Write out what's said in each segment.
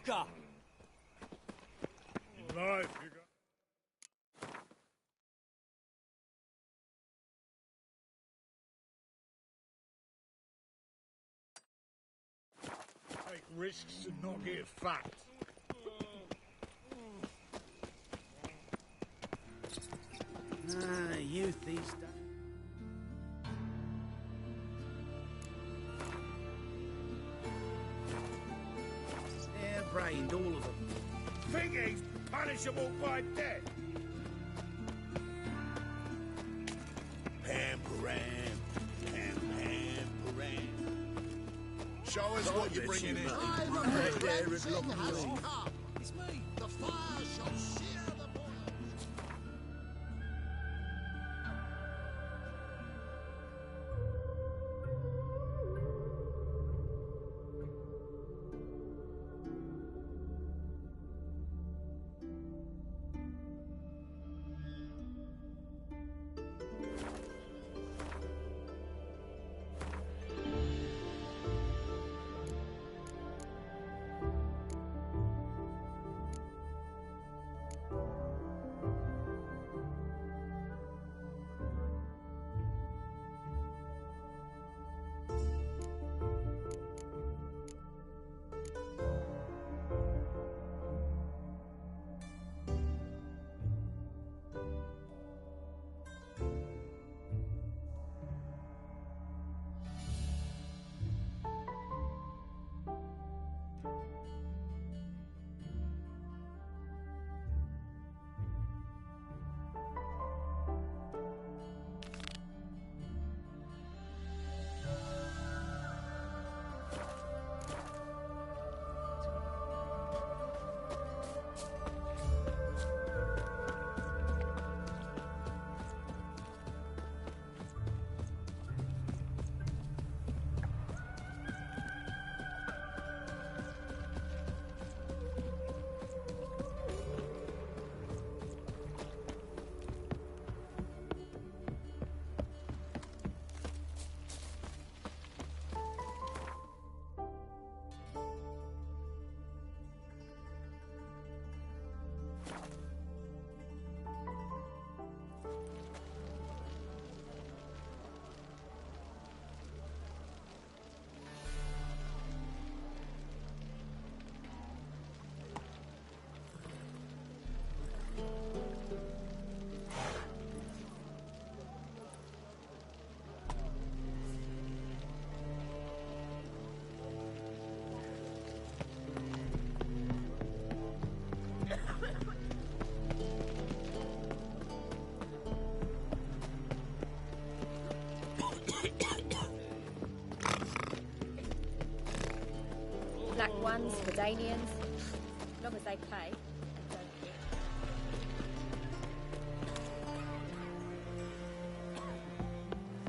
fucker! Life, you got... Take risks and not get fat. Youth these days. Hair-brained, all of them. Think he's punishable by death? Pam-param, pam-pam-param. Show us what you're bringing in. Time of the cleansing has come. It's me. The fire shall sear the bones. Black ones, Verdanians, as long as they pay.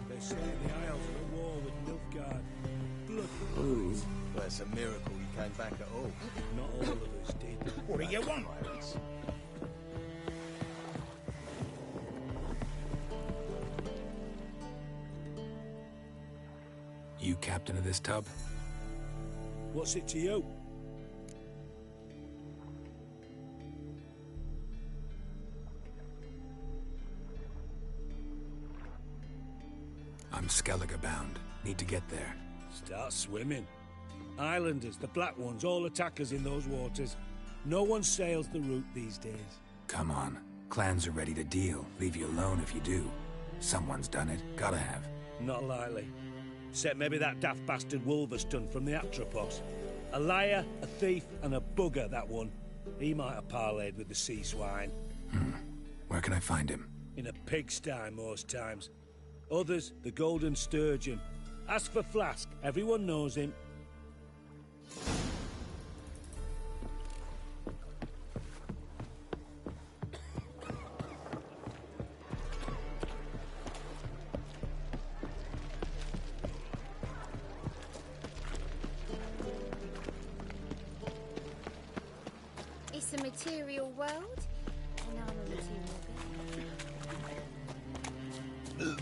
They say the Isles are at war with Nilfgaard. Blood. Ooh. Well, it's a miracle you came back at all. Not all of us did. What do you want? Pirates. You captain of this tub? What's it to you? I'm Skellige bound. Need to get there. Start swimming. Islanders, the black ones, all attackers in those waters. No one sails the route these days. Come on. Clans are ready to deal. Leave you alone if you do. Someone's done it. Gotta have. Not likely. Except maybe that daft bastard Wolverston from the Atropos. A liar, a thief, and a bugger, that one. He might have parlayed with the sea swine. Where can I find him? In a pigsty most times. Others, the Golden Sturgeon. Ask for Flask. Everyone knows him. It's a material world, and I'm a material girl.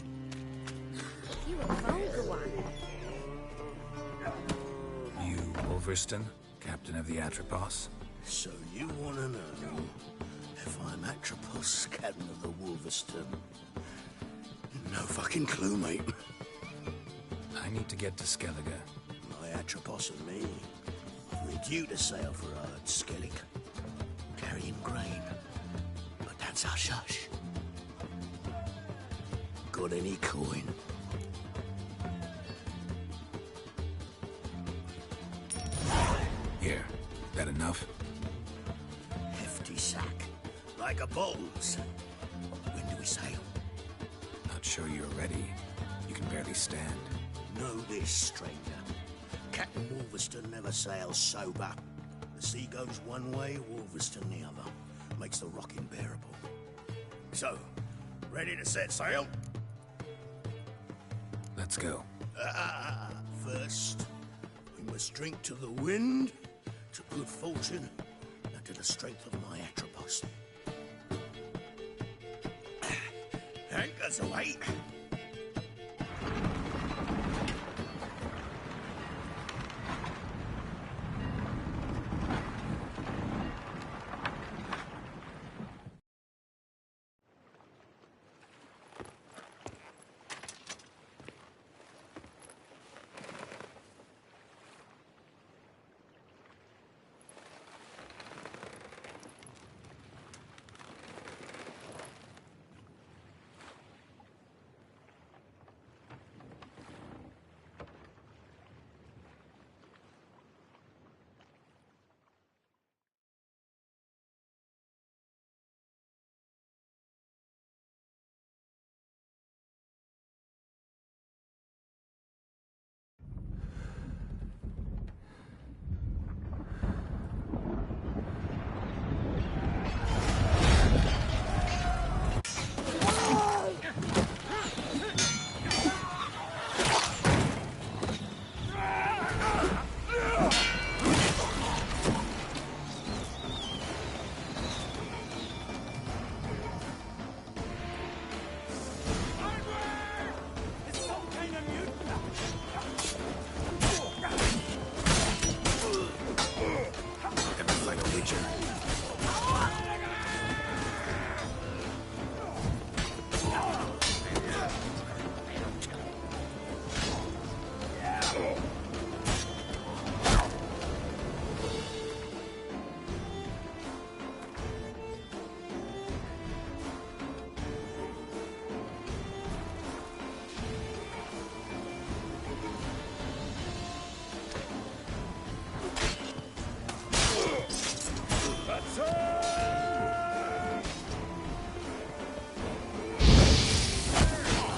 You're a vulgar one. You, Wolverston? Captain captain of the Atropos? So you want to know if I'm Atropos, captain of the Wolverston? No fucking clue, mate. I need to get to Skellige. My Atropos and me, we're due to sail for our skellige, carrying grain. But that's hush-hush. Got any coin? Here. That enough? Hefty sack, like a bowls. When do we sail? Not sure you're ready. You can barely stand. Know this, stranger. Captain Wolverston never sails sober. The sea goes one way, Wolverston the other. Makes the rocking bearable. So, ready to set sail? Let's go. First, we must drink to the wind, to good fortune, and to the strength of my Atropos. Anchors away.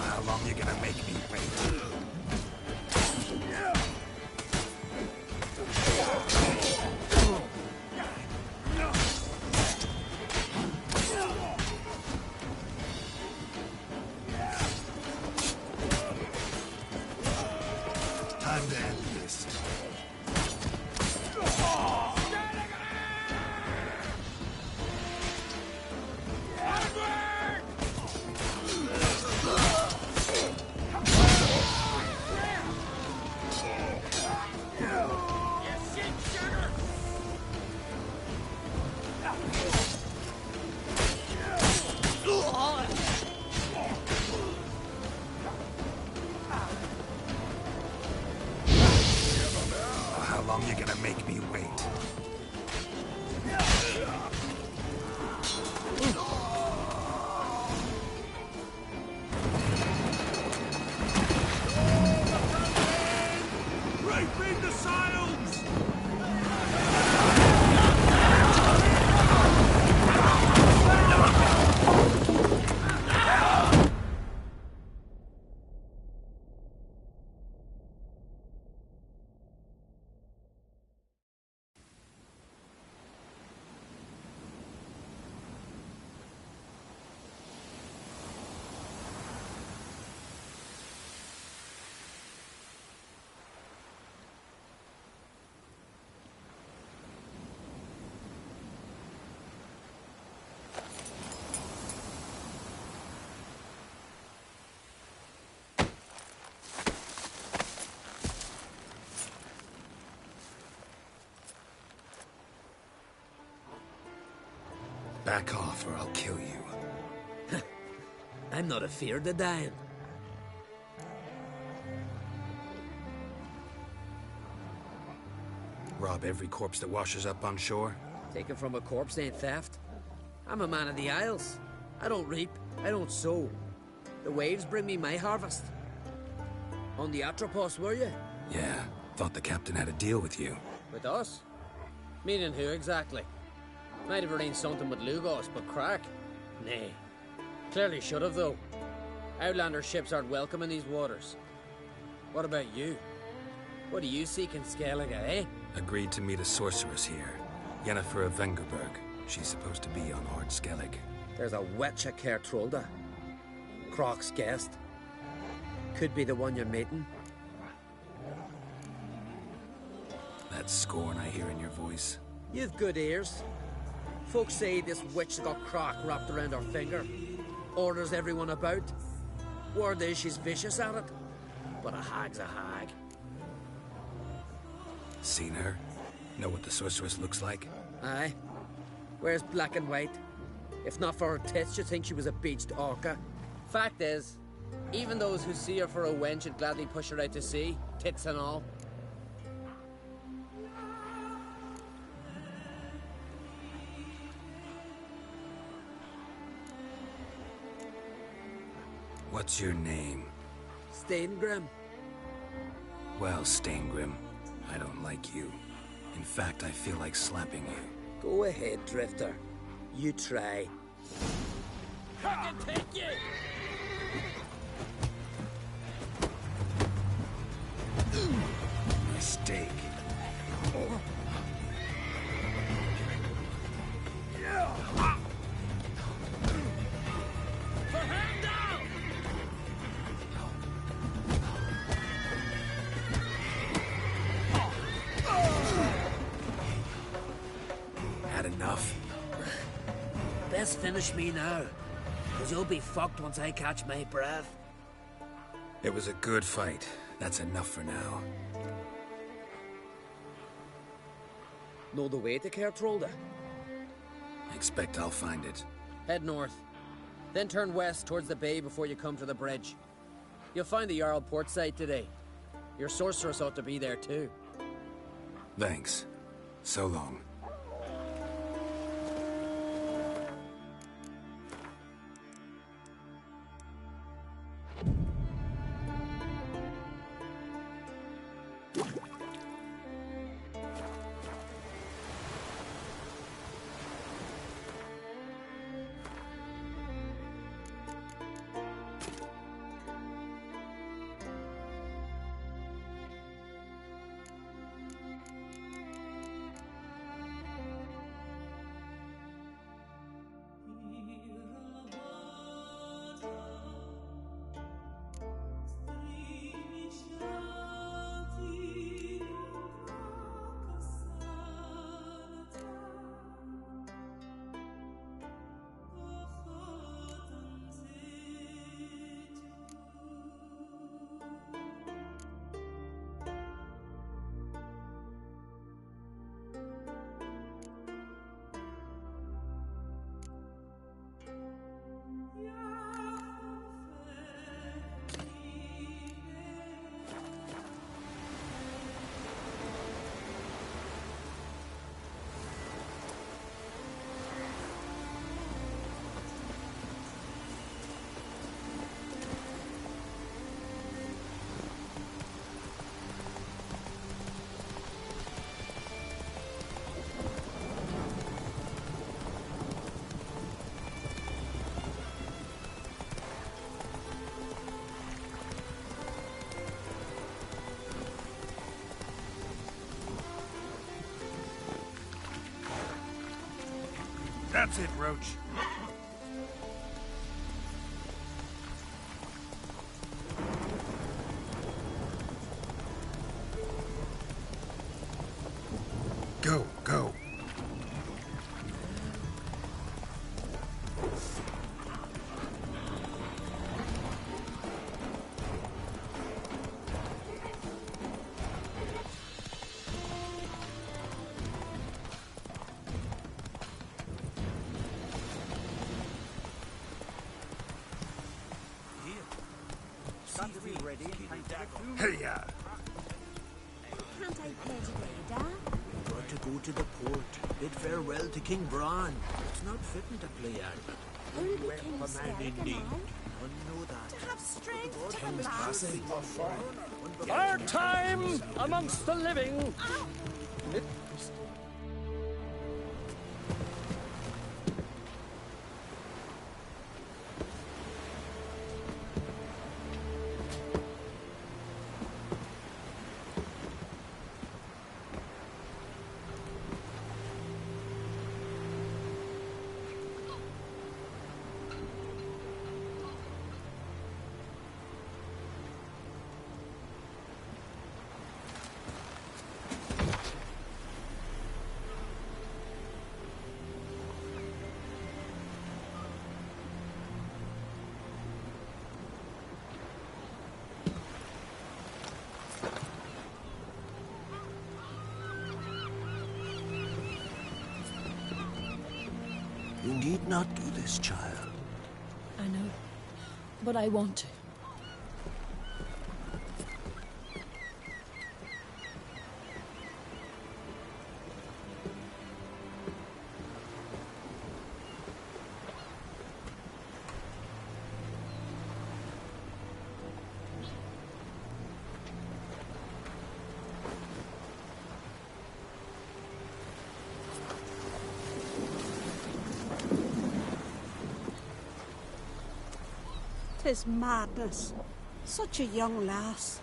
How long you gonna make me wait? Time to end this. Back off or I'll kill you. I'm not afeard of dying. Rob every corpse that washes up on shore? Taken from a corpse ain't theft. I'm a man of the Isles. I don't reap, I don't sow. The waves bring me my harvest. On the Atropos, were you? Yeah, thought the captain had a deal with you. With us? Meaning who exactly? Might have arranged something with Lugos, but crack? Nay. Clearly should have, though. Outlander ships aren't welcome in these waters. What about you? What do you seek in Skellige, eh? Agreed to meet a sorceress here. Yennefer of Vengerberg. She's supposed to be on Ard Skellig. There's a witch at Kertrolda. Croc's guest. Could be the one you're meeting. That scorn I hear in your voice. You've good ears. Folks say this witch got Croc wrapped around her finger. Orders everyone about. Word is she's vicious at it. But a hag's a hag. Seen her? Know what the sorceress looks like? Aye. Wears black and white. If not for her tits, you'd think she was a beached orca. Fact is, even those who see her for a wench would gladly push her out to sea, tits and all. What's your name? Steingrim. Well, Steingrim, I don't like you. In fact, I feel like slapping you. Go ahead, Drifter. You try. I can take you! Mistake. For hand down! Had enough? Best finish me now, because you'll be fucked once I catch my breath. It was a good fight. That's enough for now. Know the way to Kertrolda? I expect I'll find it. Head north. Then turn west towards the bay before you come to the bridge. You'll find the Jarl port site today. Your sorceress ought to be there too. Thanks. So long. That's it, Roach. Go, go. Hey-ya! Can't I pay today, Dad? Got to go to the port. Bid farewell to King Bran. It's not fitting to play Albert. Only King Skellige and I. Know that. To have strength to the last. Our time amongst the living. You need not do this, child. I know, but I want to. Tis madness. Such a young lass.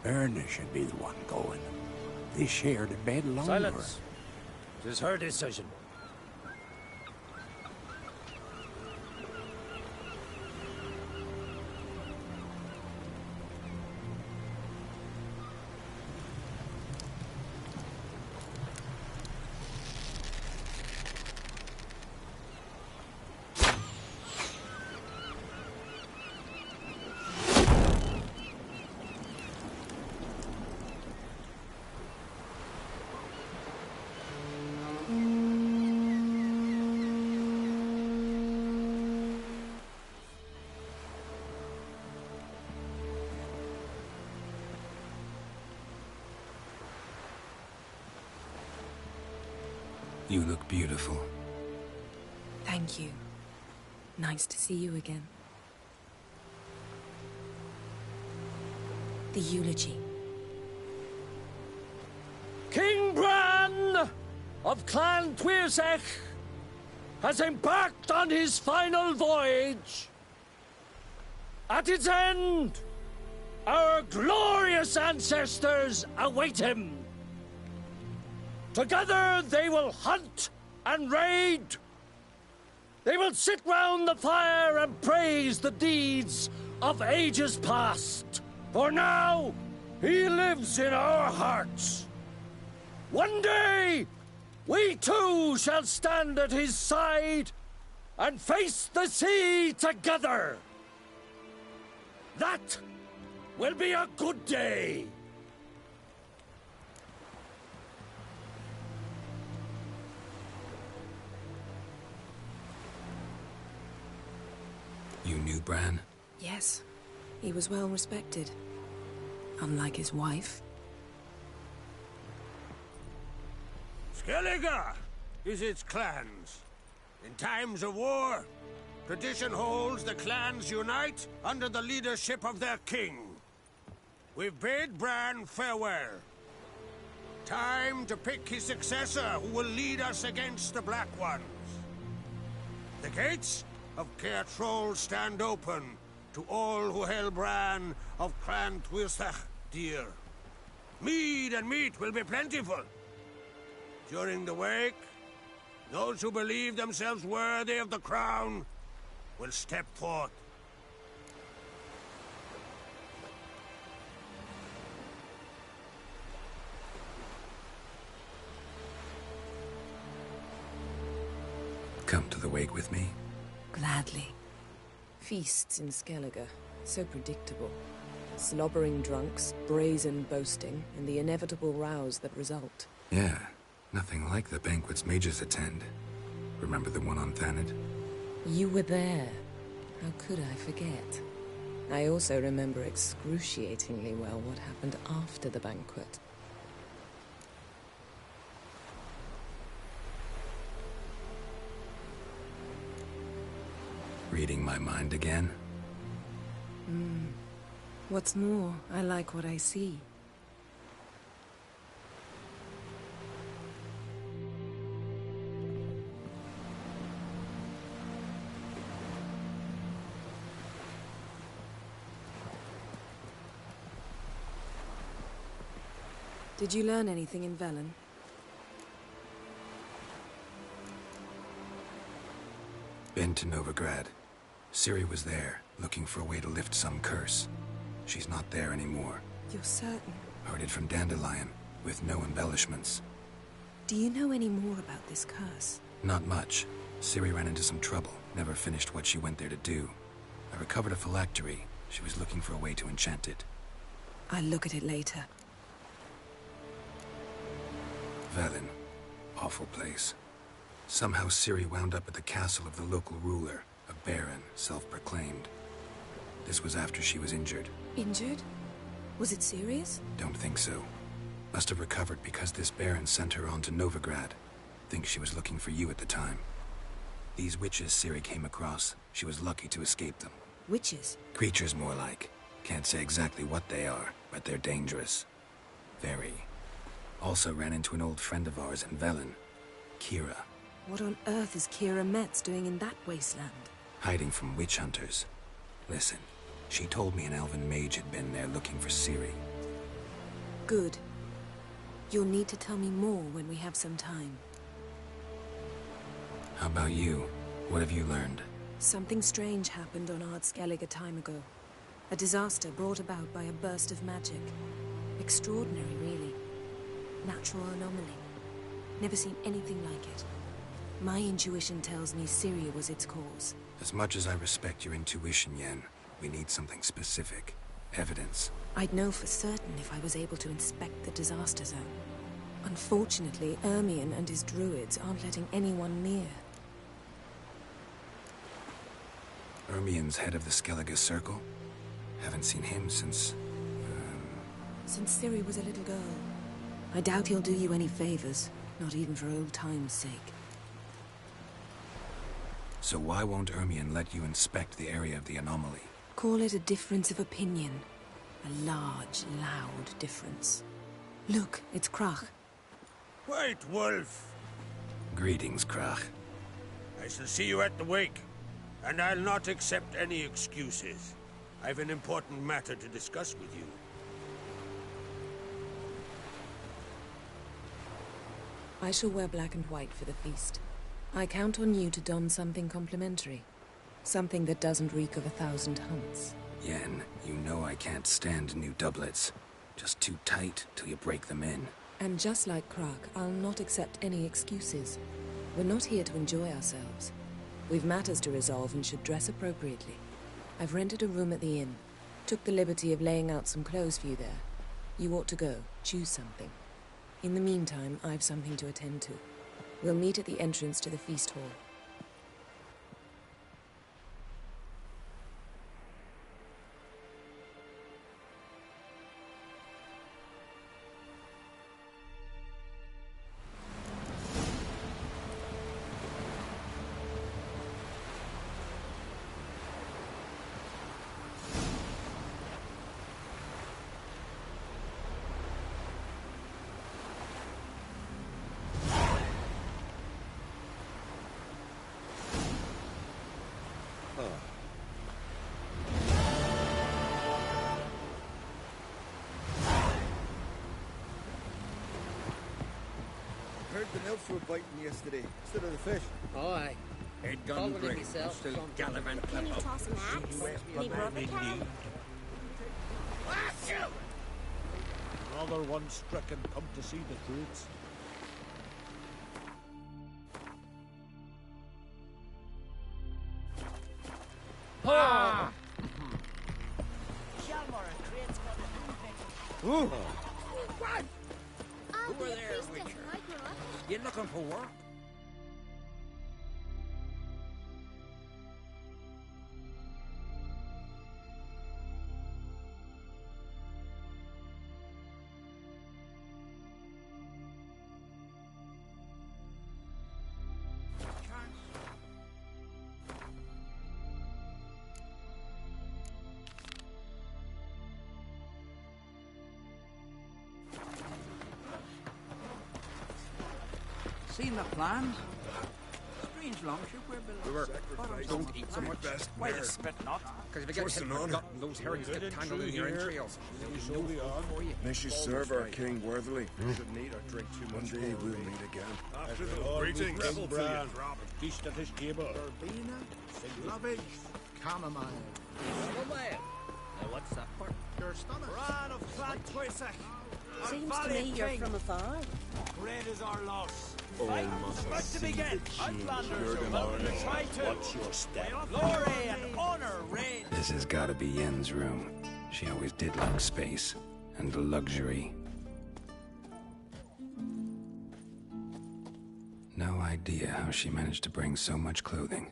Erna should be the one going. They shared a bed longer. Silence. It is her decision. You look beautiful. Thank you. Nice to see you again. The eulogy. King Bran of Clan Tuirsech has embarked on his final voyage. At its end, our glorious ancestors await him. Together they will hunt and raid. They will sit round the fire and praise the deeds of ages past. For now, he lives in our hearts. One day, we too shall stand at his side and face the sea together. That will be a good day. You knew Bran? Yes, he was well respected. Unlike his wife. Skellige is its clans. In times of war, tradition holds the clans unite under the leadership of their king. We've bid Bran farewell. Time to pick his successor who will lead us against the Black Ones. The gates of Caer Troll stand open to all who held Bran of Clan Tuirsech dear. Mead and meat will be plentiful. During the wake, those who believe themselves worthy of the crown will step forth. Come to the wake with me? Gladly. Feasts in Skellige, so predictable. Slobbering drunks, brazen boasting, and the inevitable rows that result. Yeah, nothing like the banquets mages attend. Remember the one on Thanedd? You were there. How could I forget? I also remember excruciatingly well what happened after the banquet. Reading my mind again? What's more, I like what I see. Did you learn anything in Velen? Been to Novigrad. Ciri was there, looking for a way to lift some curse. She's not there anymore. You're certain? Heard it from Dandelion, with no embellishments. Do you know any more about this curse? Not much. Ciri ran into some trouble, never finished what she went there to do. I recovered a phylactery. She was looking for a way to enchant it. I'll look at it later. Velen. Awful place. Somehow Ciri wound up at the castle of the local ruler, a baron, self-proclaimed. This was after she was injured. Injured? Was it serious? Don't think so. Must have recovered because this baron sent her on to Novigrad. Think she was looking for you at the time. These witches Ciri came across, she was lucky to escape them. Witches? Creatures more like. Can't say exactly what they are, but they're dangerous. Very. Also ran into an old friend of ours in Velen, Kira. What on earth is Kira Metz doing in that wasteland? Hiding from witch hunters. Listen, she told me an elven mage had been there looking for Ciri. Good. You'll need to tell me more when we have some time. How about you? What have you learned? Something strange happened on Ard Skellige a time ago. A disaster brought about by a burst of magic. Extraordinary, really. Natural anomaly. Never seen anything like it. My intuition tells me Syria was its cause. As much as I respect your intuition, Yen, we need something specific. Evidence. I'd know for certain if I was able to inspect the disaster zone. Unfortunately, Ermion and his druids aren't letting anyone near. Ermion's head of the Skellige Circle? Haven't seen him since... Since Ciri was a little girl. I doubt he'll do you any favors, not even for old time's sake. So why won't Ermion let you inspect the area of the anomaly? Call it a difference of opinion. A large, loud difference. Look, it's Krach. White Wolf! Greetings, Krach. I shall see you at the wake, and I'll not accept any excuses. I've an important matter to discuss with you. I shall wear black and white for the feast. I count on you to don something complimentary. Something that doesn't reek of 1,000 hunts. Yen, you know I can't stand new doublets. Just too tight till you break them in. And just like Krach, I'll not accept any excuses. We're not here to enjoy ourselves. We've matters to resolve and should dress appropriately. I've rented a room at the inn. Took the liberty of laying out some clothes for you there. You ought to go. Choose something. In the meantime, I've something to attend to. We'll meet at the entrance to the feast hall. Heard the elves were biting yesterday instead of the fish. Oh, aye. Head Probably gone great. myself. Still gallivanting Can you about. toss an axe? Any rubber can? Another one stricken come to see the fruits. Ah! Ooh. I'll Who be are a there, priestess Witcher? when I grow up. You looking for work? Seen the plan? Strange longship we're building. Don't eat so much. Why you spit not? Because if you get hit in the gut, those herrings get tangled in your entrails. There'll be no hope for you. May she serve our king worthily. Shouldn't eat or drink too much. One day we'll meet again. After the greetings, Rebel to you, Bran. Robin. Feast at his table. Verbena, lovage, chamomile. Chamomile? Now what's that for? Your stomach. Bran of Clan Twisach. Seems to me you're from afar. Great is our loss. Fight about to begin. Outlanders are welcome to try to. What's your step? Glory and honor reign. This has got to be Yen's room. She always did like space and luxury. No idea how she managed to bring so much clothing.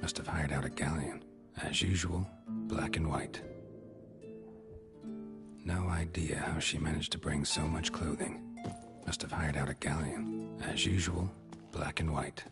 Must have hired out a galleon. As usual, black and white. No idea how she managed to bring so much clothing. Must have hired out a galleon. As usual, black and white.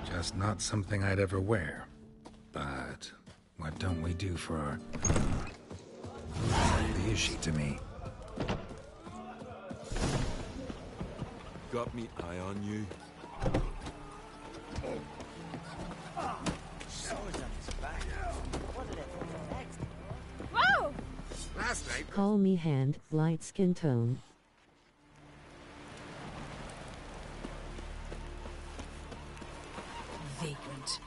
Just not something I'd ever wear. But what don't we do for our... Exactly is she to me? Got me eye on you. Swords on his back. What did it do next? Whoa! Last night... Call me hand, light skin tone. Vagrant.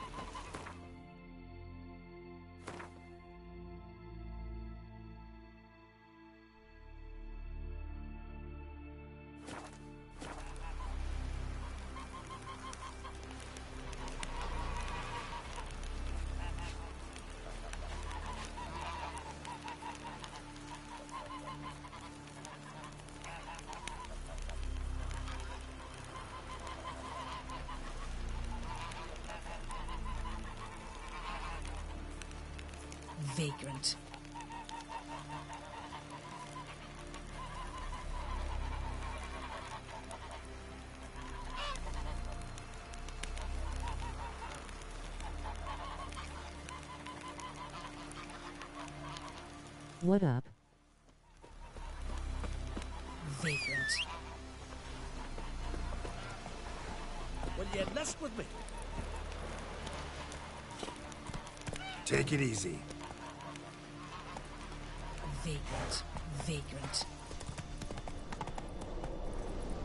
Vagrant. What up? Vagrant. Will you lust with me? Take it easy. Vagrant. Vagrant.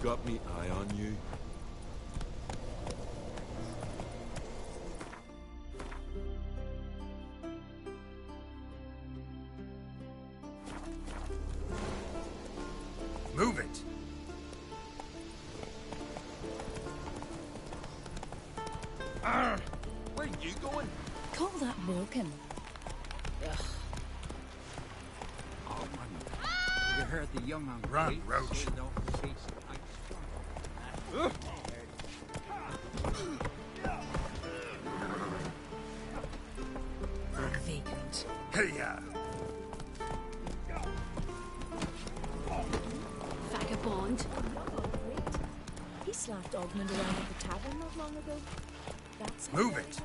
Got me eye on you. Move it. Where are you going? Call that walking. Ugh. Oh, man. You heard the young man. Run, Roach. Vagrant. Hey-ya. Vagabond. He slapped Ogmund around at the tavern not long ago. That's how Move it.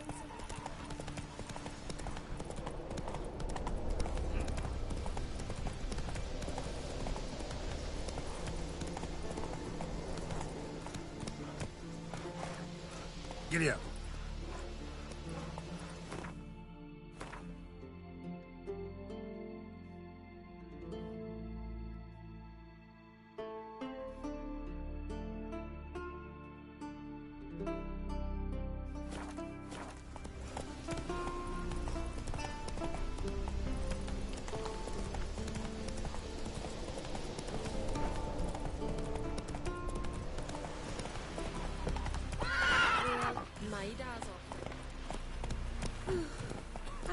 Giddy up.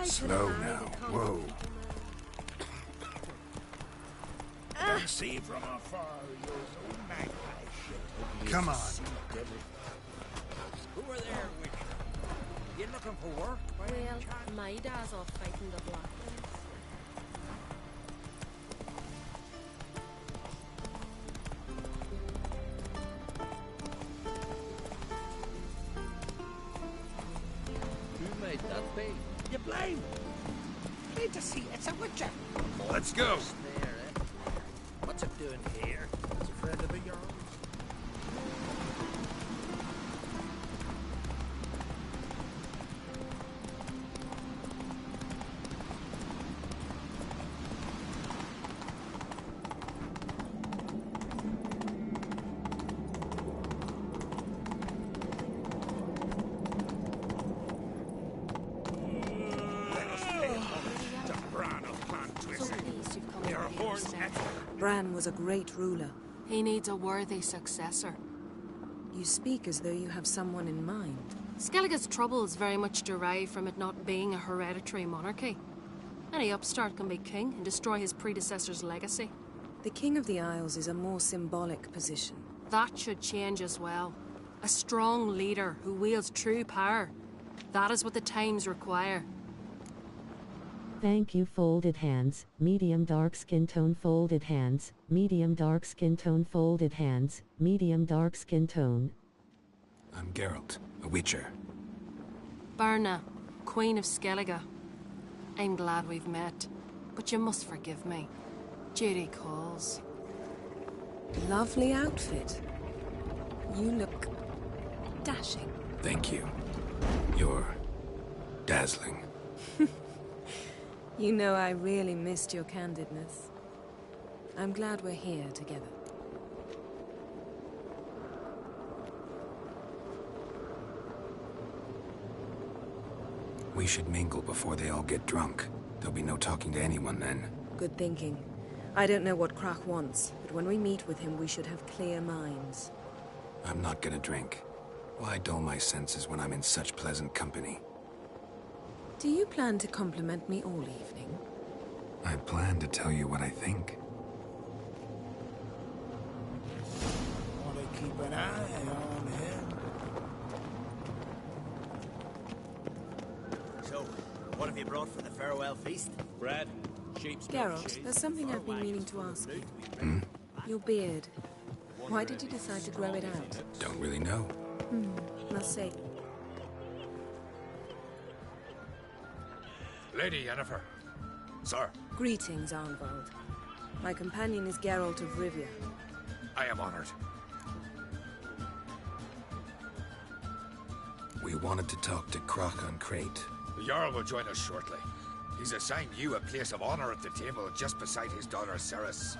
Slow now. Whoa. Can see from afar your own magpie shit. Come on. Who are there, Witcher? You looking for work? By any Well, chance? my dad's off fighting the Black Ones. Who made that bait? You blind? Need to see it's a Witcher. Let's go. There, eh? What's it doing here? It's a friend of yours. Bran was a great ruler. He needs a worthy successor. You speak as though you have someone in mind. Skellige's troubles very much derive from it not being a hereditary monarchy. Any upstart can be king and destroy his predecessor's legacy. The King of the Isles is a more symbolic position. That should change as well. A strong leader who wields true power. That is what the times require. Thank you. Folded hands, medium dark skin tone. Folded hands, medium dark skin tone. Folded hands, medium dark skin tone. I'm Geralt, a Witcher. Berna, Queen of Skellige. I'm glad we've met, but you must forgive me. Duty calls. Lovely outfit. You look dashing. Thank you. You're dazzling. You know, I really missed your candidness. I'm glad we're here together. We should mingle before they all get drunk. There'll be no talking to anyone then. Good thinking. I don't know what Krak wants, but when we meet with him, we should have clear minds. I'm not gonna drink. Why dull my senses when I'm in such pleasant company? Do you plan to compliment me all evening? I plan to tell you what I think. Want to keep an eye on him. So, what have you brought for the farewell feast? Bread, sheep's milk, Geralt, cheese. there's something I've been meaning to ask you. Hmm? Your beard. Why did you decide to grow it out? Don't really know. Must say, Lady Yennefer. Sir. Greetings, Arnvald. My companion is Geralt of Rivia. I am honored. We wanted to talk to Croc on Crate. The Jarl will join us shortly. He's assigned you a place of honor at the table just beside his daughter Ceres.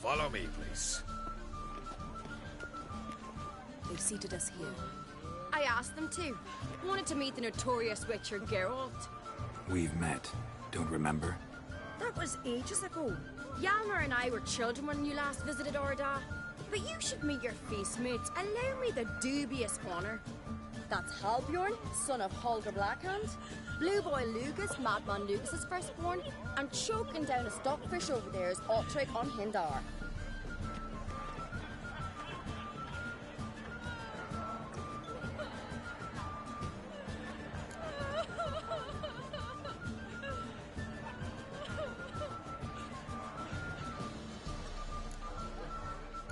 Follow me, please. They've seated us here. I asked them to. Wanted to meet the notorious witcher Geralt. We've met. Don't remember? That was ages ago. Hjalmar and I were children when you last visited Orda. But you should meet your feast mates. Allow me the dubious honor. That's Halbjorn, son of Holger Blackhand. Blue Boy Lugas, Madman Lugas's firstborn. And choking down a stockfish over there is Otrek on Hindar.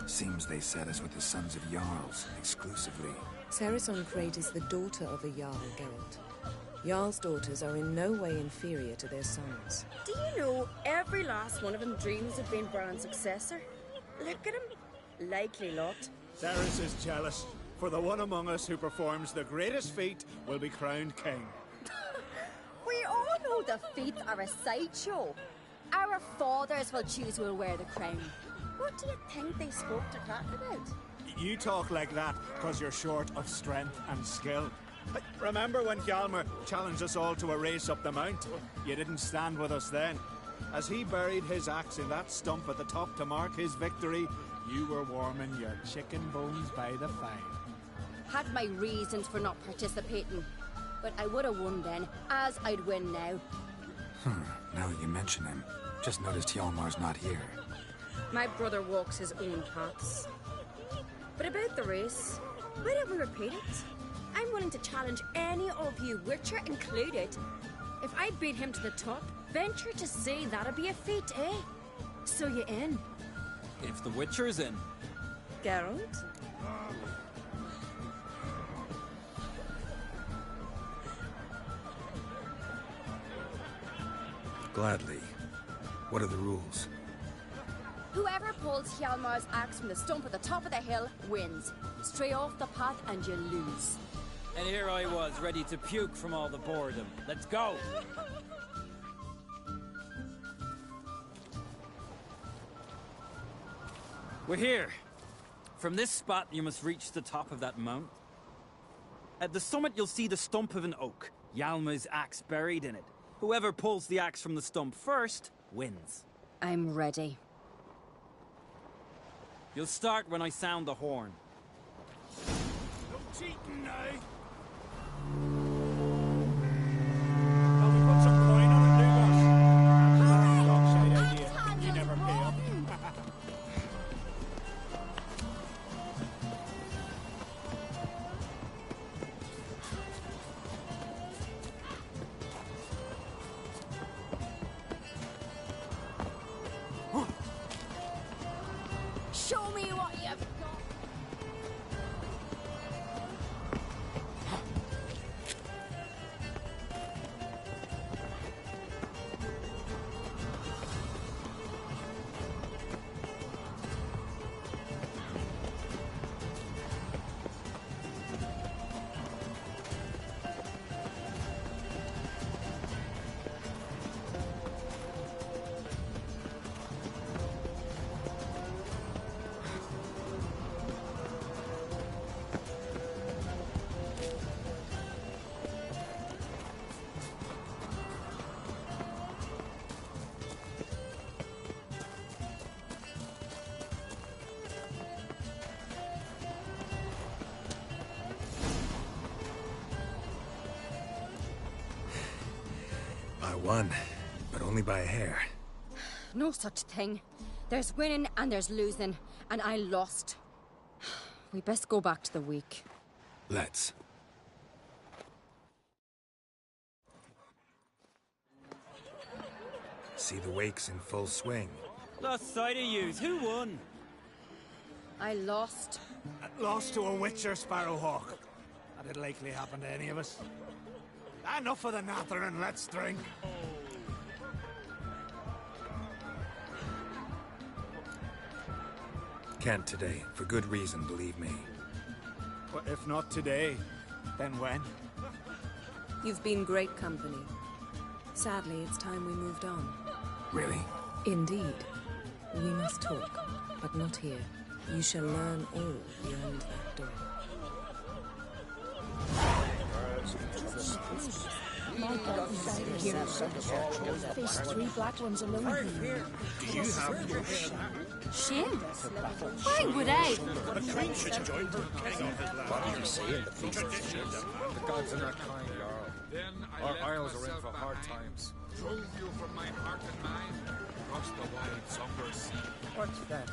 Seems they set us with the sons of Jarls, exclusively. Ceres on Crate is the daughter of a Jarl, Geralt. Jarl's daughters are in no way inferior to their sons. Do you know every last one of them dreams of being Bran's successor? Look at him. Likely lot. Ceres is jealous, for the one among us who performs the greatest feat will be crowned king. We all know the feats are a sideshow. Our fathers will choose who will wear the crown. What do you think they spoke to Cat about? You talk like that because you're short of strength and skill. But remember when Hjalmar challenged us all to a race up the mount? You didn't stand with us then. As he buried his axe in that stump at the top to mark his victory, you were warming your chicken bones by the fire. Had my reasons for not participating. But I would have won then, as I'd win now. Now that you mention him, just noticed Hjalmar's not here. My brother walks his own paths. But about the race, why don't we repeat it? I'm willing to challenge any of you, Witcher included. If I beat him to the top, venture to say that'd be a feat, eh? So you in? If the Witcher's in. Geralt? Gladly. What are the rules? Whoever pulls Hjalmar's axe from the stump at the top of the hill wins. Stray off the path and you lose. And here I was, ready to puke from all the boredom. Let's go! We're here. From this spot, you must reach the top of that mount. At the summit, you'll see the stump of an oak. Hjalmar's axe buried in it. Whoever pulls the axe from the stump first, wins. I'm ready. You'll start when I sound the horn. No cheating now. Show me what you've got. I won, but only by a hair. No such thing. There's winning and there's losing, and I lost. We best go back to the week. Let's. See the wakes in full swing. Lost sight of yous. Who won? I lost. Lost to a Witcher Sparrowhawk. That'd likely happen to any of us. Enough of the natter and let's drink. Can't today, for good reason, believe me. Well, if not today, then when? You've been great company. Sadly, it's time we moved on. Really? Indeed. We must talk, but not here. You shall learn all beyond that door. There's 3 black ones alone here. Do you have your Shin? Why would I? What a queen should you join to hang on his land? What do you say in the feast? The gods are not kind, Jarl. Our isles are in for hard times. Drove you from my heart and mind across the wide, somber sea. What's that?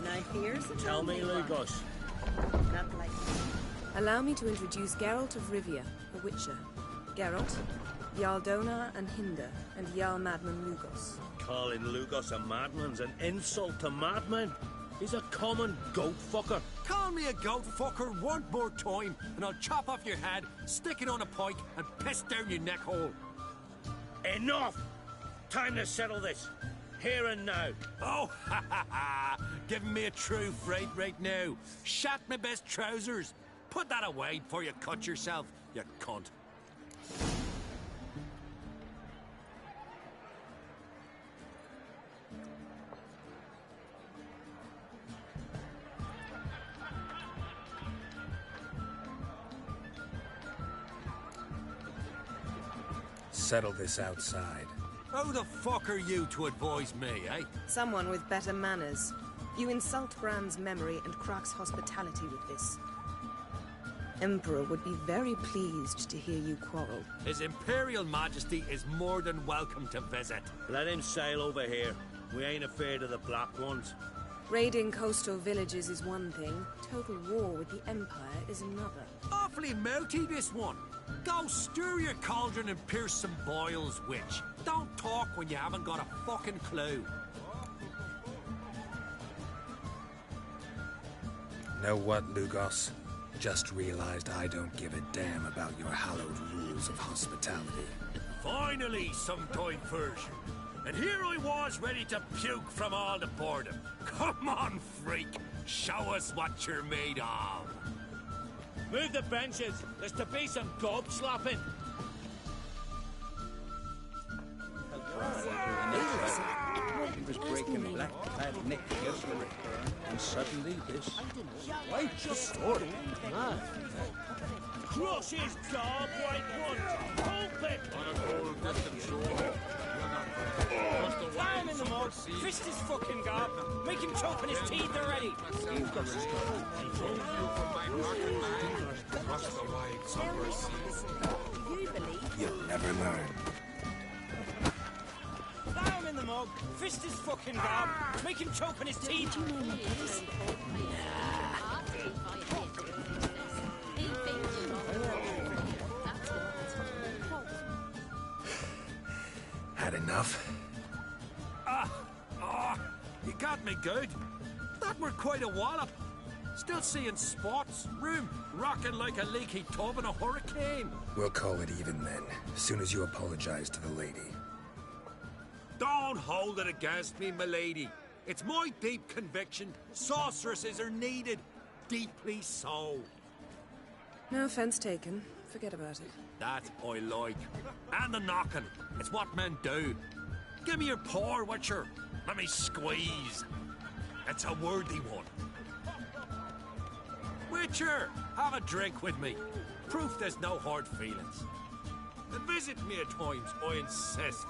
Now here's the Tell me, Lugos. Not like Allow me to introduce Geralt of Rivia, a Witcher. Geralt, Jarl Donar and Hinder, and Jarl Madman Lugos. Calling Lugos a madman's an insult to madmen. He's a common goat fucker. Call me a goat fucker one more time, and I'll chop off your head, stick it on a pike, and piss down your neck hole. Enough! Time to settle this. Here and now. Oh, ha ha ha! Giving me a true fright right now. Shat my best trousers. Put that away before you cut yourself, you cunt. Settle this outside. Who the fuck are you to advise me, eh? Someone with better manners. You insult Bran's memory and Crach's hospitality with this. Emperor would be very pleased to hear you quarrel. His Imperial Majesty is more than welcome to visit. Let him sail over here. We ain't afraid of the black ones. Raiding coastal villages is one thing. Total war with the Empire is another. Awfully melty, this one. Go stir your cauldron and pierce some boils, witch. Don't talk when you haven't got a fucking clue. Know what, Lugos? Just realized I don't give a damn about your hallowed rules of hospitality. Finally, some diversion. And here I was ready to puke from all the boredom. Come on, freak. Show us what you're made of. Move the benches. There's to be some gob slapping. He was breaking black-clad Nick yesterday, and suddenly this. Why just sword? Crush his jaw, bright one! Open! On a cold, distant shore. Fly him in the mud, fist his fucking gob, make him choke on his teeth already! Drove you from my heart and mind across the wide, somber sea. you believe. You'll never learn. Fly him in the mug, fist his fucking gob, make him choke on his teeth! Had enough? You got me good. That were quite a wallop. Still seeing spots, room, rocking like a leaky tub in a hurricane. We'll call it even then, as soon as you apologize to the lady. Don't hold it against me, milady. It's my deep conviction sorceresses are needed. Deeply so. No offense taken. Forget about it. That I like. And the knocking. It's what men do. Give me your paw, Witcher. Let me squeeze. It's a worthy one. Witcher, have a drink with me. Proof there's no hard feelings. And visit me at times, I insist.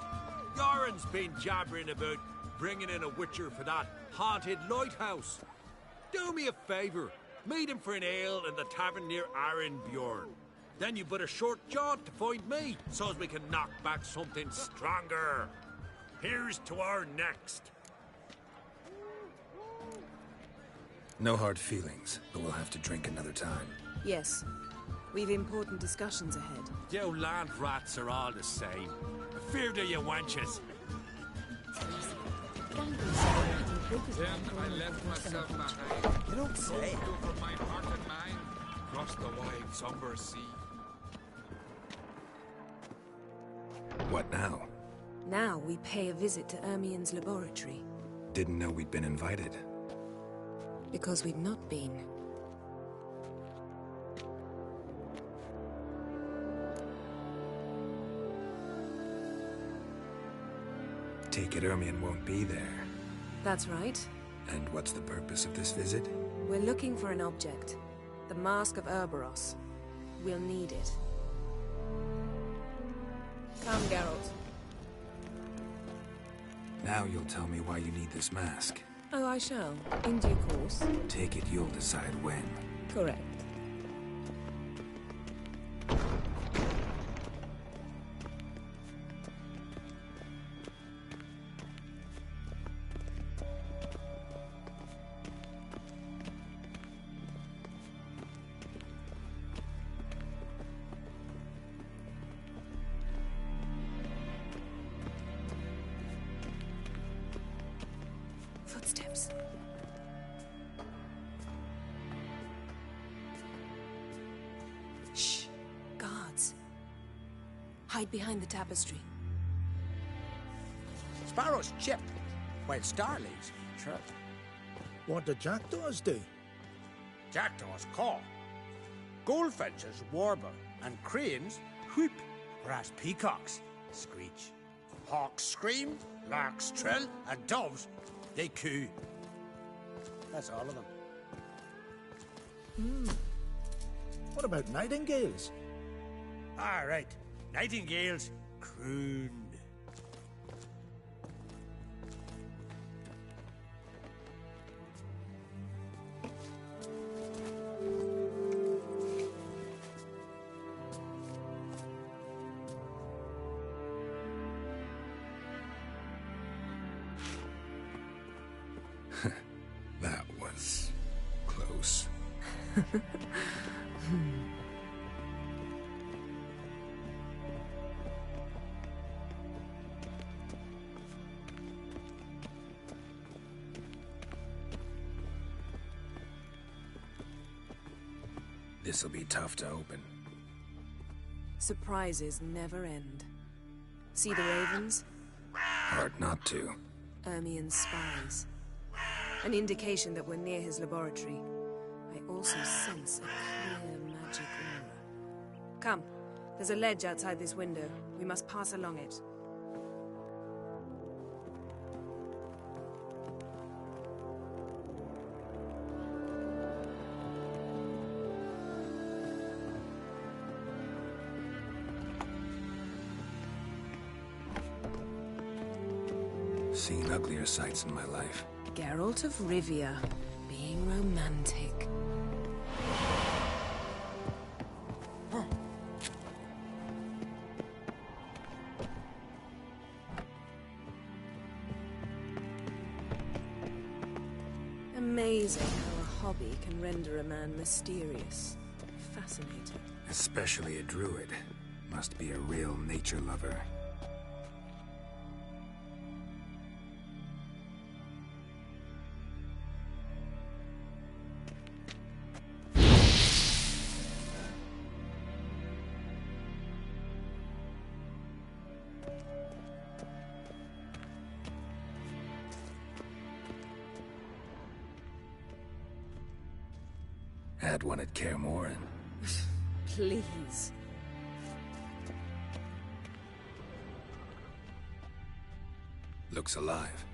Yoren's been jabbering about bringing in a Witcher for that haunted lighthouse. Do me a favour. Meet him for an ale in the tavern near Arenbjorn. Then you but a short jaunt to find me, so as we can knock back something stronger. Here's to our next. No hard feelings, but we'll have to drink another time. Yes. We've important discussions ahead. You land rats are all the same. Feared of you wenches. Then I left myself behind. You don't say. Drove you from my heart and mind across the wide, somber sea. What now? Now we pay a visit to Ermien's laboratory. Didn't know we'd been invited. Because we've not been. Take it Ermion won't be there. That's right. And what's the purpose of this visit? We're looking for an object. The Mask of Ouroboros. We'll need it. Come, Geralt. Now you'll tell me why you need this mask. Oh, I shall. In due course. Take it you'll decide when. Correct. Footsteps. Shh. Guards. Hide behind the tapestry. Sparrows chip, while starlings chirp. What do jackdaws do? Jackdaws caw. Goldfinches warble, and cranes whoop, whereas peacocks screech. Hawks scream, larks trill, and doves, they coo. That's all of them. What about nightingales? All right, nightingales croon. That was close. This'll be tough to open. Surprises never end. See the ravens? Hard not to. Ermion's spies. An indication that we're near his laboratory. I also sense a clear magic aura. Come, there's a ledge outside this window. We must pass along it. Seen uglier sights in my life. Geralt of Rivia, being romantic. Amazing how a hobby can render a man mysterious. Fascinating. Especially a druid. Must be a real nature lover. Had one at Kaer Morhen. Please. Looks alive.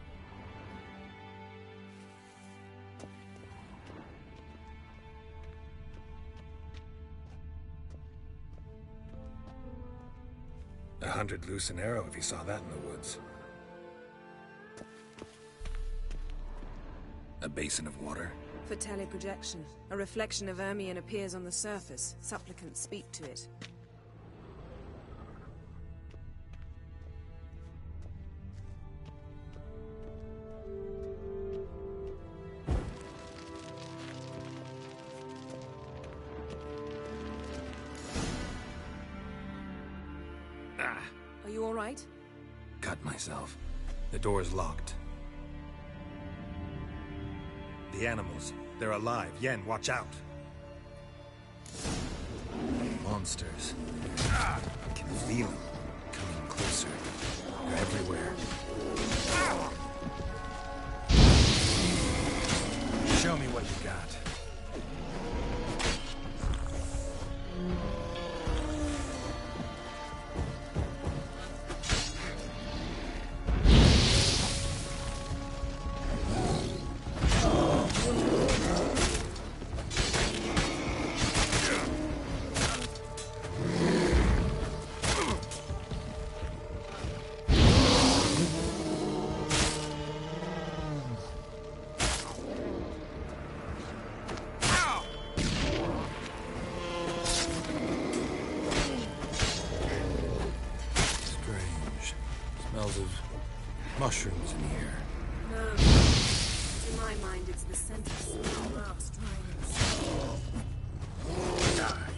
$100 loose an arrow if you saw that in the woods. A basin of water. For teleprojection, a reflection of Ermion appears on the surface. Supplicants speak to it. Are you all right? Cut myself. The door's locked. The animals. They're alive. Yen, watch out. Monsters. I can feel them. Coming closer. They're everywhere. Show me what you Mushrooms in here. No. To my mind, it's the scent of small grass drying its Die.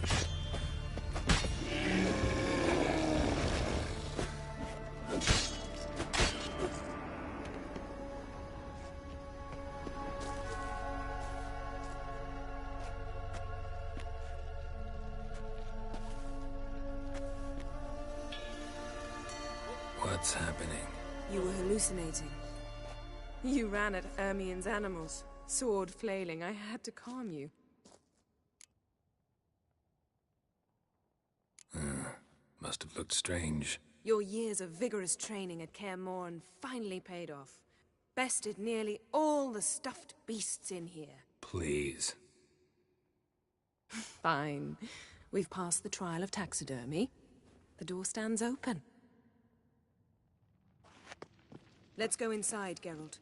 What's happening? You were hallucinating. You ran at Ermien's animals, sword flailing. I had to calm you. Must have looked strange. Your years of vigorous training at Kaer Morhen finally paid off. Bested nearly all the stuffed beasts in here. Please. Fine. We've passed the trial of taxidermy. The door stands open. Let's go inside, Geralt.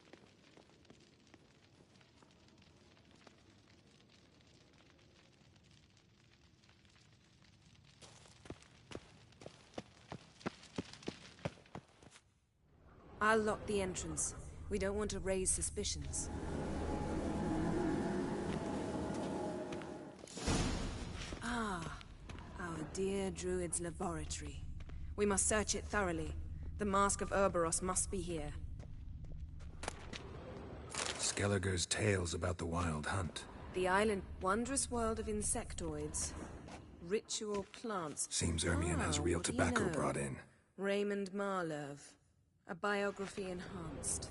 I'll lock the entrance. We don't want to raise suspicions. Ah, our dear Druid's laboratory. We must search it thoroughly. The Mask of Urboros must be here. Skellige's tales about the wild hunt. The island, wondrous world of insectoids. Ritual plants. Seems Ermion has real what do you tobacco know? brought in. Raymond Marlev. A biography enhanced.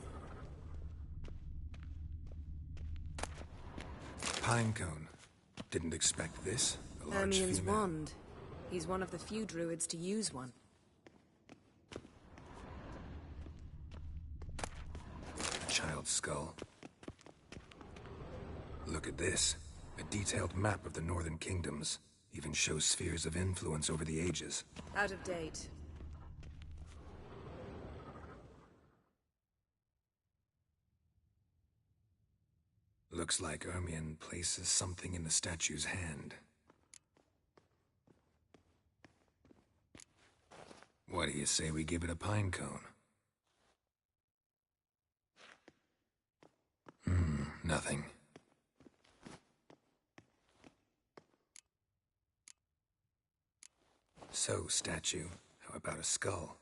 Pinecone. Didn't expect this. A large Ermion's female. wand. He's one of the few druids to use one. A child's skull. Look at this. A detailed map of the northern kingdoms. Even shows spheres of influence over the ages. Out of date. Looks like Ermion places something in the statue's hand. What do you say we give it a pine cone? Nothing. So, statue, how about a skull?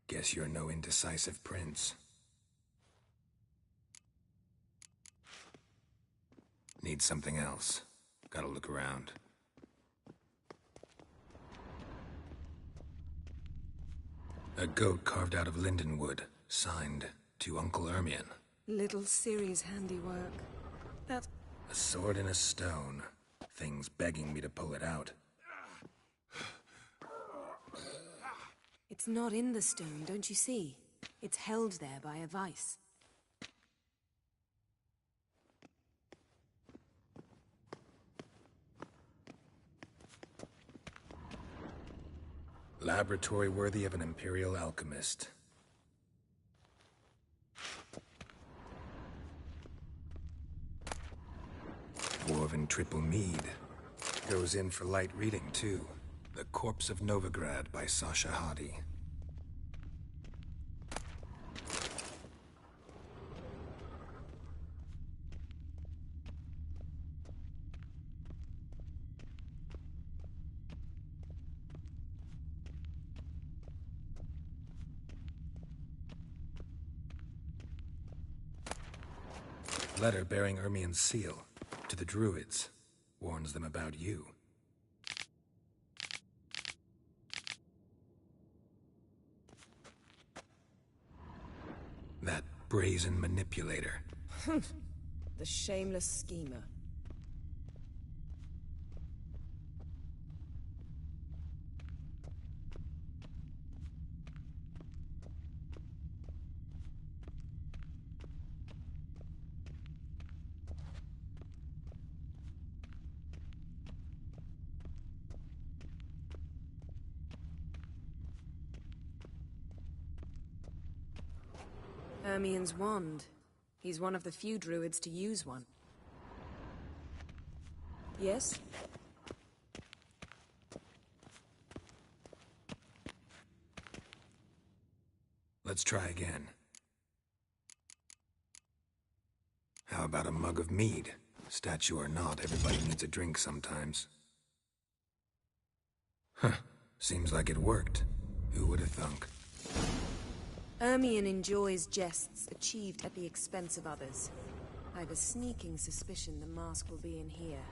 Guess you're no indecisive prince. Need something else. Gotta look around. A goat carved out of linden wood, signed to Uncle Ermion. Little Ciri's handiwork. That... A sword in a stone. Things begging me to pull it out. It's not in the stone, don't you see? It's held there by a vice. Laboratory worthy of an imperial alchemist. Dwarven triple mead. Goes in for light reading, too. The Corpse of Novigrad by Sasha Hadi. Letter bearing Ermion's seal to the Druids. Warns them about you. That brazen manipulator. The shameless schemer. Ermion's wand. He's one of the few druids to use one. Yes? Let's try again. How about a mug of mead? Statue or not, everybody needs a drink sometimes. Huh. Seems like it worked. Who would have thunk? Ermion enjoys jests achieved at the expense of others. I've a sneaking suspicion the mask will be in here.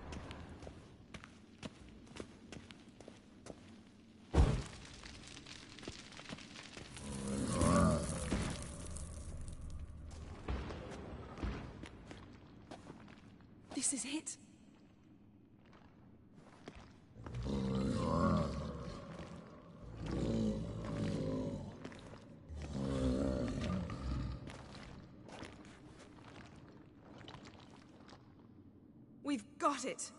This is it. We've got it.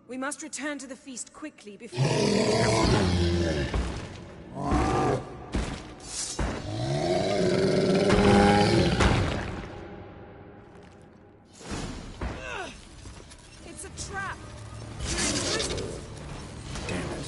We must return to the feast quickly before... It's a trap. Damn it.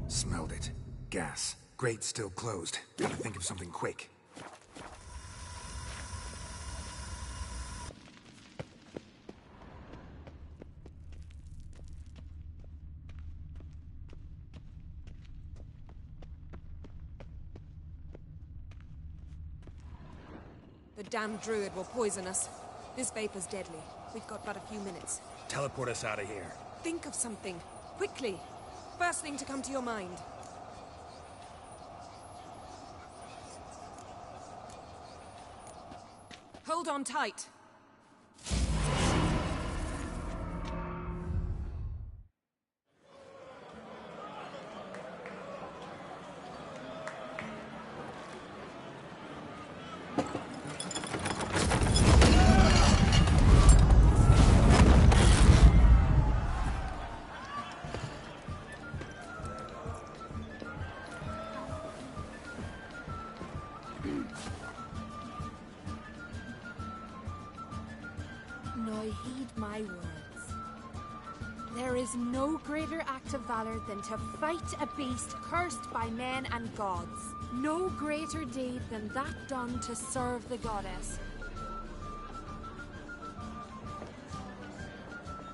Smelled it. Gas. Grate still closed. Gotta think of something quick. The damned druid will poison us. This vapor's deadly. We've got but a few minutes. Teleport us out of here. Think of something. Quickly. First thing to come to your mind. Hold on tight. Now heed my words. There is no greater act of valor than to fight a beast cursed by men and gods. No greater deed than that done to serve the goddess.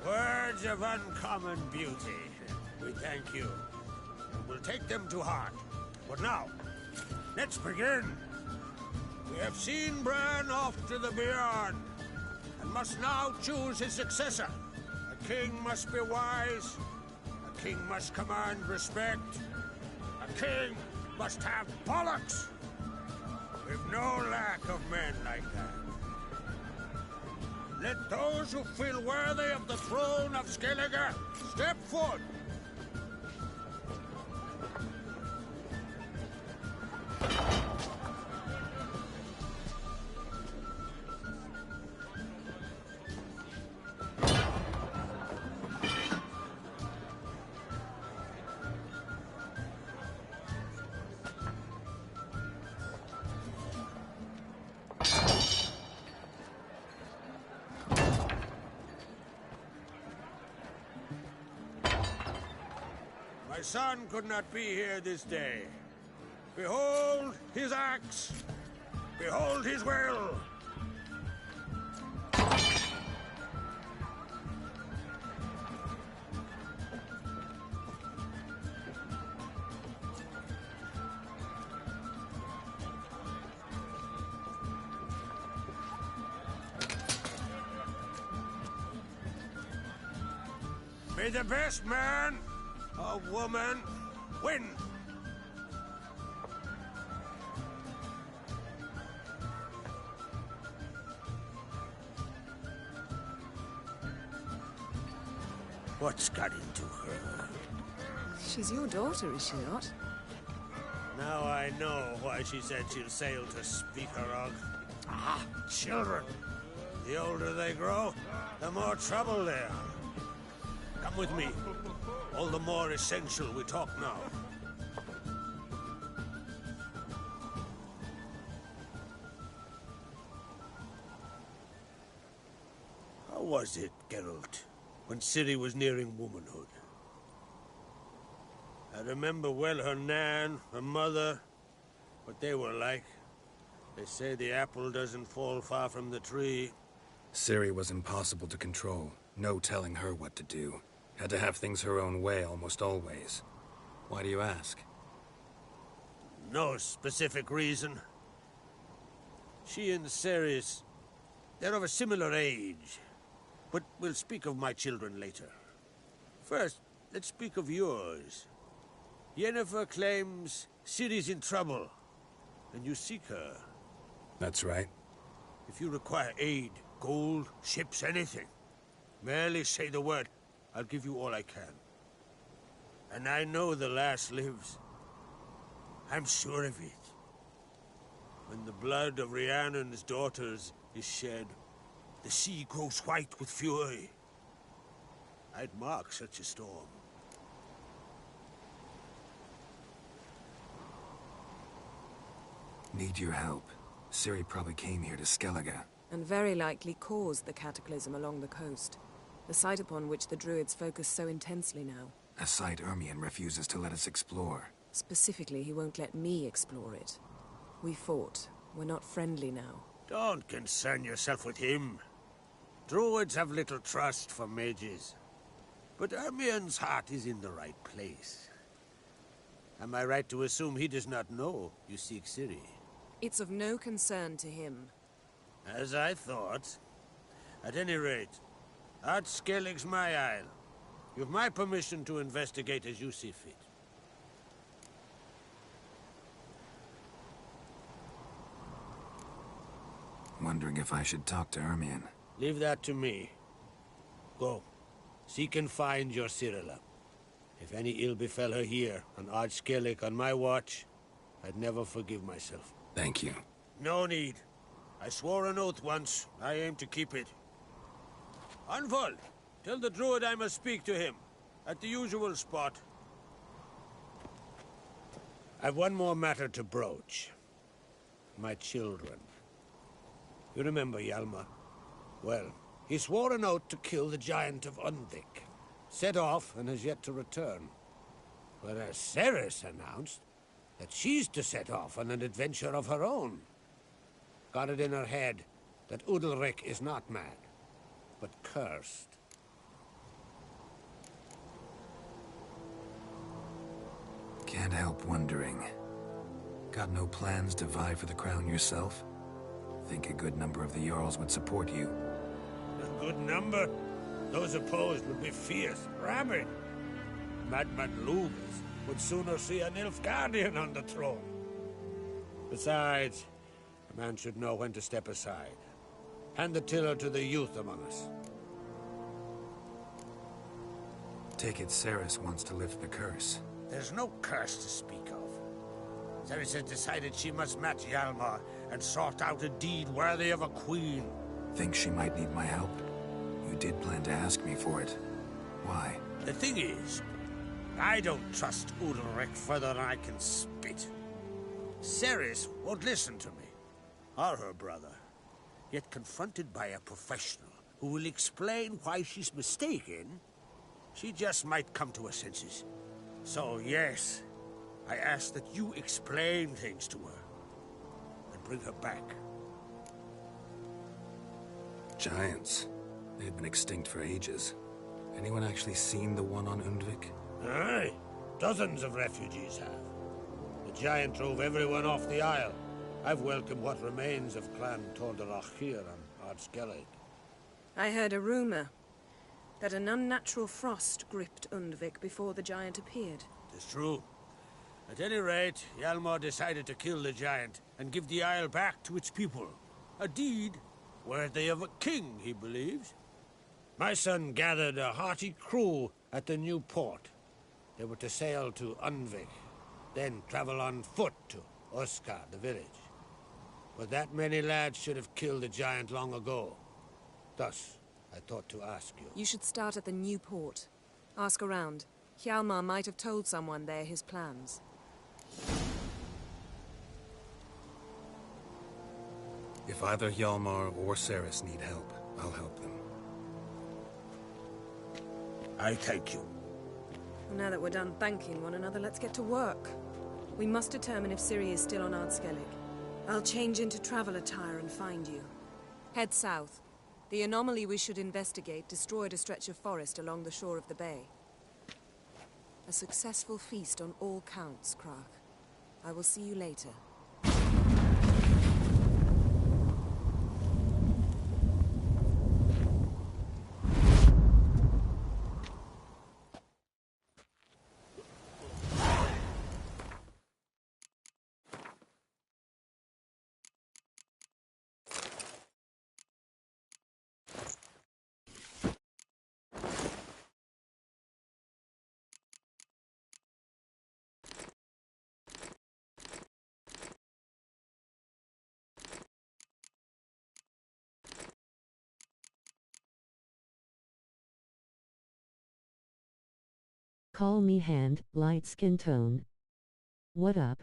Words of uncommon beauty. We thank you. And we'll take them to heart. But now, let's begin. We have seen Bran off to the beyond, and must now choose his successor. A king must be wise. A king must command respect. A king must have bollocks. We've no lack of men like that. Let those who feel worthy of the throne of Skellige step forward. My son could not be here this day. Behold his axe! Behold his will! May the best man or woman win! What's got into her? She's your daughter, is she not? Now I know why she said she'll sail to speak her of. Ah, children. The older they grow, the more trouble they are. Come with me. All the more essential we talk now. How was it, Geralt, when Ciri was nearing womanhood? I remember well her nan, her mother, what they were like. They say the apple doesn't fall far from the tree. Ciri was impossible to control. No telling her what to do. Had to have things her own way almost always. Why do you ask? No specific reason. She and Ceres, they're of a similar age. But we'll speak of my children later. First, let's speak of yours. Yennefer claims Ciri's in trouble, and you seek her. That's right. If you require aid, gold, ships, anything, merely say the word. I'll give you all I can. And I know the lass lives. I'm sure of it. When the blood of Rhiannon's daughters is shed, the sea grows white with fury. I'd mark such a storm. Need your help. Ciri probably came here to Skellige. And very likely caused the cataclysm along the coast. The site upon which the Druids focus so intensely now. A site Ermion refuses to let us explore. Specifically, he won't let me explore it. We fought. We're not friendly now. Don't concern yourself with him. Druids have little trust for mages. But Ermion's heart is in the right place. Am I right to assume he does not know you seek Ciri? It's of no concern to him. As I thought. At any rate, Art Skellige's my isle. You've my permission to investigate as you see fit. Wondering if I should talk to Ermion. Leave that to me. Go. Seek and find your Cirilla. If any ill befell her here, on Ard Skellige on my watch, I'd never forgive myself. Thank you. No need. I swore an oath once. I aim to keep it. Anvald, tell the druid I must speak to him. At the usual spot. I've one more matter to broach. My children. You remember Hjalmar? Well, he swore an oath to kill the giant of Undvik. Set off and has yet to return. Whereas Ceres announced that she's to set off on an adventure of her own. Got it in her head that Udalric is not mad, but cursed. Can't help wondering. Got no plans to vie for the crown yourself? Think a good number of the Jarls would support you. A good number? Those opposed would be fierce, rabid. Madman Lugas would sooner see an Nilfgaardian on the throne. Besides, a man should know when to step aside. Hand the tiller to the youth among us. Take it Ceres wants to lift the curse. There's no curse to speak of. Ceres has decided she must match Hjalmar and sort out a deed worthy of a queen. Think she might need my help? You did plan to ask me for it. Why? The thing is, I don't trust Udalric further than I can spit. Ceres won't listen to me, or her brother. Yet confronted by a professional who will explain why she's mistaken, she just might come to her senses. So, yes, I ask that you explain things to her and bring her back. Giants. They'd been extinct for ages. Anyone actually seen the one on Undvik? Aye. Dozens of refugees have. The giant drove everyone off the isle. I've welcomed what remains of Clan Tordarach here on Skellige. I heard a rumor that an unnatural frost gripped Undvik before the giant appeared. It's true. At any rate, Hjalmar decided to kill the giant and give the isle back to its people. A deed worthy of a king, he believes. My son gathered a hearty crew at the new port. They were to sail to Undvik, then travel on foot to Oska, the village. But that many lads should have killed the giant long ago. Thus, I thought to ask you. You should start at the new port. Ask around. Hjalmar might have told someone there his plans. If either Hjalmar or Ceres need help, I'll help them. I thank you. Well, now that we're done thanking one another, let's get to work. We must determine if Ciri is still on Skellige. I'll change into travel attire and find you. Head south. The anomaly we should investigate destroyed a stretch of forest along the shore of the bay. A successful feast on all counts, Krak. I will see you later. Call me hand, light skin tone. What up?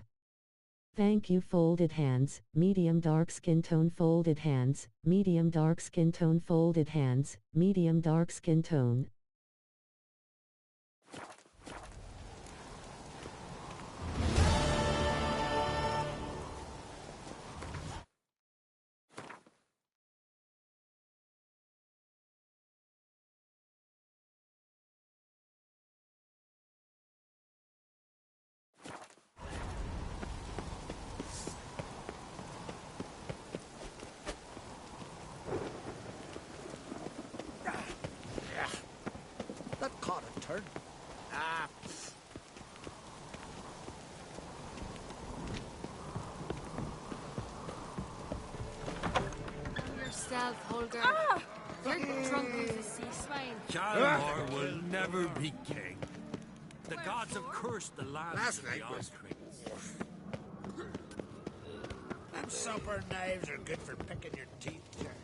Thank you folded hands, medium dark skin tone folded hands, medium dark skin tone folded hands, medium dark skin tone. That caught a turn. Ah. Yourself, Holger. You're drunk as a sea swine. Hjalmar will never be king. The gods have cursed the land of the Osprings. Them supper knives are good for picking your teeth, Jack.